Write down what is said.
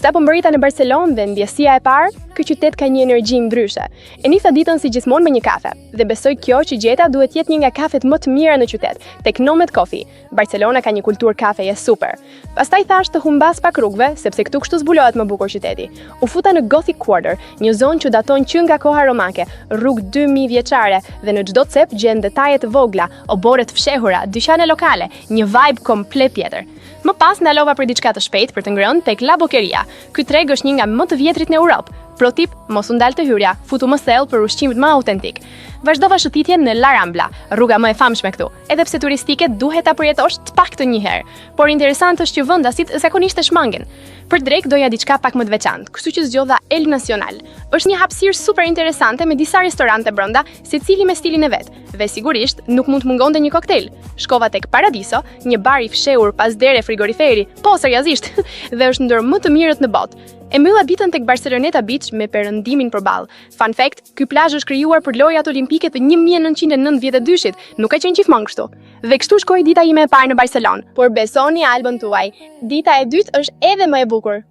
Sa po mbërrita në Barcelonë dhe ndjesia e parë, ky qytet ka një energji ndryshe. E nisa ditën si gjithmonë me një kafe, dhe besoj kjo që gjeta duhet jetë një nga kafet më të mira në qytet, tek Nomad Coffee. Barcelona ka një kulturë kafeje super. Pastaj thash të humbas pak rrugëve, sepse këtu kështu zbulohet më bukur qyteti. U futa në Gothic Quarter, një zonë që daton që nga koha romake, rrugë 2000 vjeçare dhe në çdo cep gjen detaje të vogla, obore të fshehura, dyqane lokale, një vibe komplet tjetër. Më pas ndalova për diçka të shpejtë për të ngrënë tek La Boqueria. Ky treg është një nga më të vjetrit në Europë. Pro tip, mos u ndal të hyrja, futu më thellë për ushqimet më autentik. Vazhdova shëtitjen në La Rambla, rruga më e famshme këtu, edhe pse turistike duhet ta përjetosh të paktën një herë. Por interesant është që vendasit zakonisht e shmangin. Për drek doja diçka pak më të veçantë, kështu që zgjodha El Nacional. Është një hapësirë super interesante me disa restorante brenda, secili me stilin e vet. Dhe sigurisht nuk mund të mungonte një koktel. Shkova tek Paradiso, një bar i fshehur pas dere frigoriferi, po seriozisht, dhe është ndër më të mirët në botë. E mbylla ditën tek Barceloneta Beach me perëndimin përballë. Fun fact, ky plazh është krijuar për lojrat olimpike të 1992-shit, nuk ka qenë gjithmonë kështu. Dhe kështu shkoi dita ime e parë në Barcelonë. Por besoni albën tuaj, dita e dytë është edhe më e bukur.